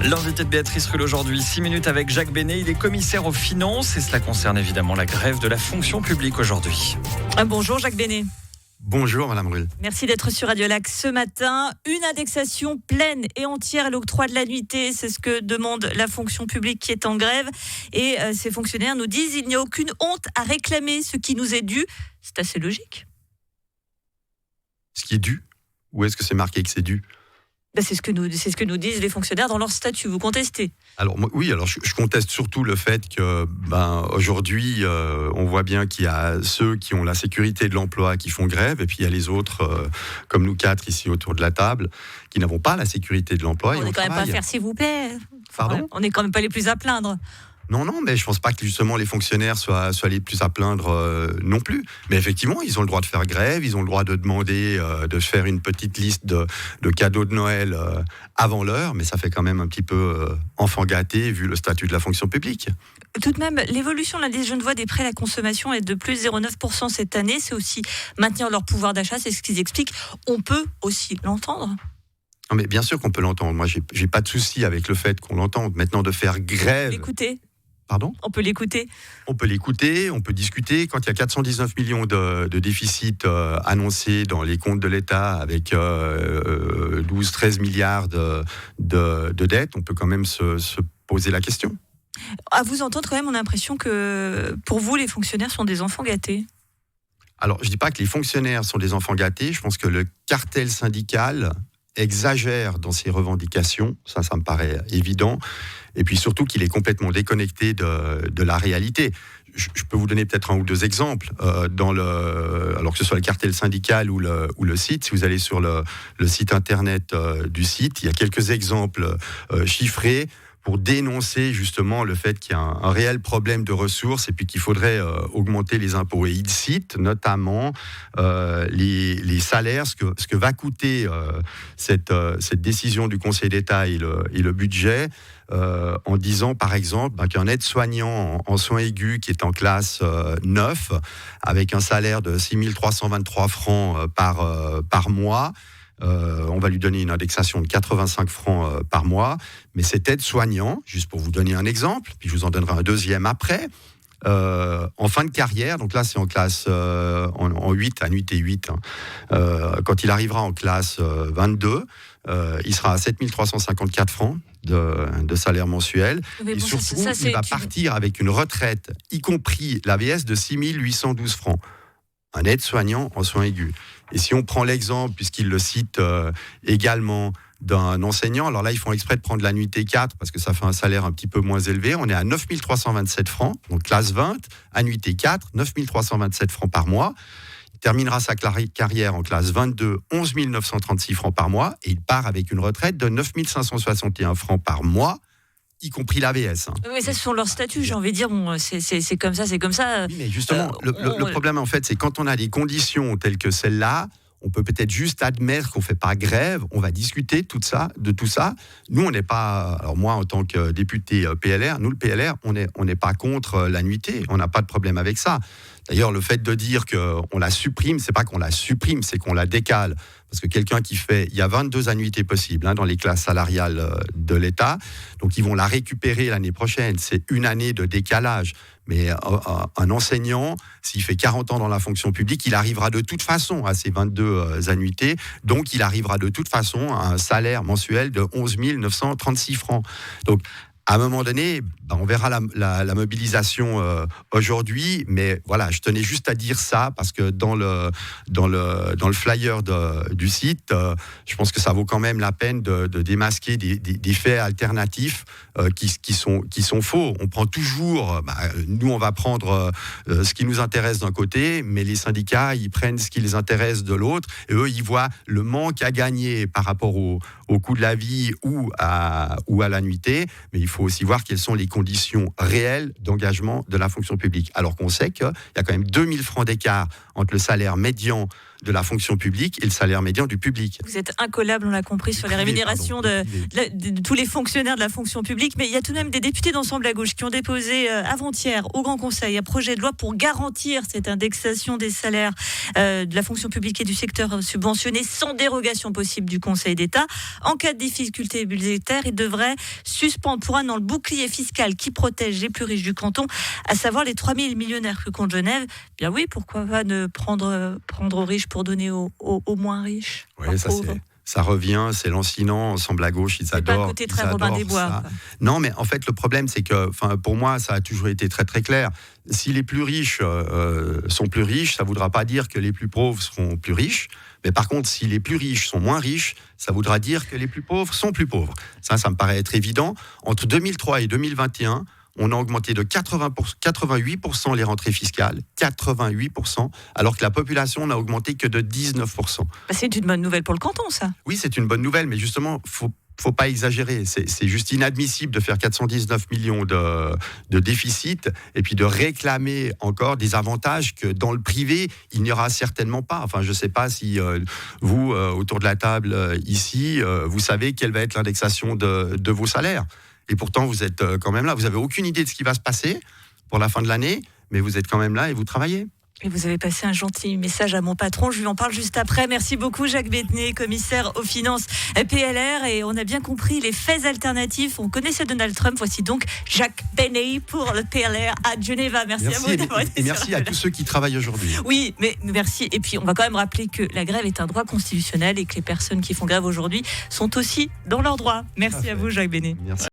L'invité de Béatrice Rulle aujourd'hui, 6 minutes avec Jacques Benet. Il est commissaire aux finances et cela concerne évidemment la grève de la fonction publique aujourd'hui. Bonjour Jacques Benet. Bonjour Madame Rulle. Merci d'être sur Radio Lac ce matin. Une indexation pleine et entière à l'octroi de l'annuité, c'est ce que demande la fonction publique qui est en grève. Et ces fonctionnaires nous disent qu'il n'y a aucune honte à réclamer ce qui nous est dû. C'est assez logique. Ce qui est dû? Où est-ce que c'est marqué que c'est dû? C'est ce que nous disent les fonctionnaires dans leur statut. Vous contestez? Alors je conteste surtout le fait que aujourd'hui on voit bien qu'il y a ceux qui ont la sécurité de l'emploi qui font grève et puis il y a les autres comme nous quatre ici autour de la table qui n'avons pas la sécurité de l'emploi. On n'est quand même pas à faire s'il vous plaît. Pardon? On n'est quand même pas les plus à plaindre. Non, mais je ne pense pas que justement les fonctionnaires soient les plus à plaindre non plus. Mais effectivement, ils ont le droit de faire grève, ils ont le droit de demander de faire une petite liste de cadeaux de Noël avant l'heure, mais ça fait quand même un petit peu enfant gâté vu le statut de la fonction publique. Tout de même, l'évolution de l'indice Genevois des prêts à la consommation est de plus 0,9% cette année. C'est aussi maintenir leur pouvoir d'achat, c'est ce qu'ils expliquent. On peut aussi l'entendre. Non, mais bien sûr qu'on peut l'entendre. Moi, j'ai pas de souci avec le fait qu'on l'entende. Maintenant, de faire grève... L'écouter. Pardon ? On peut l'écouter. On peut l'écouter, on peut discuter. Quand il y a 419 millions de déficit annoncés dans les comptes de l'État avec 12-13 milliards de dettes, on peut quand même se poser la question. À vous entendre, quand même, on a l'impression que pour vous, les fonctionnaires sont des enfants gâtés. Alors, je ne dis pas que les fonctionnaires sont des enfants gâtés. Je pense que le cartel syndical exagère dans ses revendications. Ça me paraît évident. Et puis surtout qu'il est complètement déconnecté de la réalité. Je peux vous donner peut-être un ou deux exemples. Alors que ce soit le cartel syndical ou le site, si vous allez sur le site internet du site, il y a quelques exemples chiffrés pour dénoncer justement le fait qu'il y a un réel problème de ressources et puis qu'il faudrait augmenter les impôts. Et ils citent notamment les salaires, ce que va coûter cette décision du Conseil d'État et le budget, en disant par exemple qu'un aide-soignant en soins aigus qui est en classe 9, avec un salaire de 6 323 francs par mois, on va lui donner une indexation de 85 francs par mois, mais cet aide-soignant, juste pour vous donner un exemple, puis je vous en donnerai un deuxième après, en fin de carrière, donc là c'est en classe en 8, annuité 8, quand il arrivera en classe 22, il sera à 7 354 francs de salaire mensuel. Mais et surtout, il va partir avec une retraite, y compris l'AVS, de 6 812 francs. Un aide-soignant en soins aigus. Et si on prend l'exemple, puisqu'il le cite également, d'un enseignant, alors là, ils font exprès de prendre l'annuité 4 parce que ça fait un salaire un petit peu moins élevé. On est à 9 327 francs, donc classe 20, annuité 4, 9 327 francs par mois. Il terminera sa carrière en classe 22, 11 936 francs par mois, et il part avec une retraite de 9 561 francs par mois, y compris l'AVS. Mais ça, ce sont leurs statuts, j'ai envie de dire, bon, c'est comme ça, c'est comme ça. Oui, mais justement, le problème, en fait, c'est quand on a des conditions telles que celle-là, on peut peut-être juste admettre qu'on ne fait pas grève, on va discuter de tout ça. Nous, on n'est pas... Alors moi, en tant que député PLR, nous, le PLR, on n'est pas contre l'annuité, on n'a pas de problème avec ça. D'ailleurs, le fait de dire qu'on la supprime, c'est pas qu'on la supprime, c'est qu'on la décale. Parce que quelqu'un qui fait... Il y a 22 annuités possibles dans les classes salariales de l'État. Donc, ils vont la récupérer l'année prochaine. C'est une année de décalage. Mais un enseignant, s'il fait 40 ans dans la fonction publique, il arrivera de toute façon à ces 22 annuités. Donc, il arrivera de toute façon à un salaire mensuel de 11 936 francs. Donc, à un moment donné, on verra la mobilisation aujourd'hui, mais voilà, je tenais juste à dire ça parce que dans le flyer du site, je pense que ça vaut quand même la peine de démasquer des faits alternatifs qui sont faux. On prend toujours, nous on va prendre ce qui nous intéresse d'un côté, mais les syndicats ils prennent ce qui les intéresse de l'autre, et eux ils voient le manque à gagner par rapport au coût de la vie ou à l'annuité, mais il faut aussi voir quelles sont les conditions réelles d'engagement de la fonction publique. Alors qu'on sait qu'il y a quand même 2000 francs d'écart entre le salaire médian de la fonction publique et le salaire médian du public. Vous êtes incollable, on l'a compris, sur les rémunérations de tous les fonctionnaires de la fonction publique. Mais il y a tout de même des députés d'Ensemble à gauche qui ont déposé avant-hier au Grand Conseil un projet de loi pour garantir cette indexation des salaires de la fonction publique et du secteur subventionné sans dérogation possible du Conseil d'État. En cas de difficulté budgétaire, il devrait suspendre pour un an le bouclier fiscal qui protège les plus riches du canton, à savoir les 3000 millionnaires que compte Genève. Bien oui, pourquoi pas ne prendre aux riches pour donner aux moins riches. Oui, ça revient, c'est lancinant, Ensemble à gauche, ils adorent. C'est pas un côté très Robin des Bois. Non, mais en fait, le problème, c'est que, pour moi, ça a toujours été très très clair. Si les plus riches sont plus riches, ça ne voudra pas dire que les plus pauvres seront plus riches. Mais par contre, si les plus riches sont moins riches, ça voudra dire que les plus pauvres sont plus pauvres. Ça me paraît être évident. Entre 2003 et 2021, on a augmenté de 88% les rentrées fiscales, 88%, alors que la population n'a augmenté que de 19%. C'est une bonne nouvelle pour le canton, ça. Oui, c'est une bonne nouvelle, mais justement, faut pas exagérer. C'est juste inadmissible de faire 419 millions de déficit et puis de réclamer encore des avantages que dans le privé, il n'y aura certainement pas. Enfin, je ne sais pas si vous, autour de la table ici, vous savez quelle va être l'indexation de vos salaires. Et pourtant, vous êtes quand même là. Vous n'avez aucune idée de ce qui va se passer pour la fin de l'année, mais vous êtes quand même là et vous travaillez. Et vous avez passé un gentil message à mon patron. Je lui en parle juste après. Merci beaucoup, Jacques Béthenay, commissaire aux finances PLR. Et on a bien compris les faits alternatifs. On connaissait Donald Trump. Voici donc Jacques Béthenay pour le PLR à Geneva. Merci à vous d'avoir été. Et merci à tous ceux qui travaillent aujourd'hui. Oui, mais merci. Et puis, on va quand même rappeler que la grève est un droit constitutionnel et que les personnes qui font grève aujourd'hui sont aussi dans leurs droits. Merci à vous, Jacques Béthenay. Merci.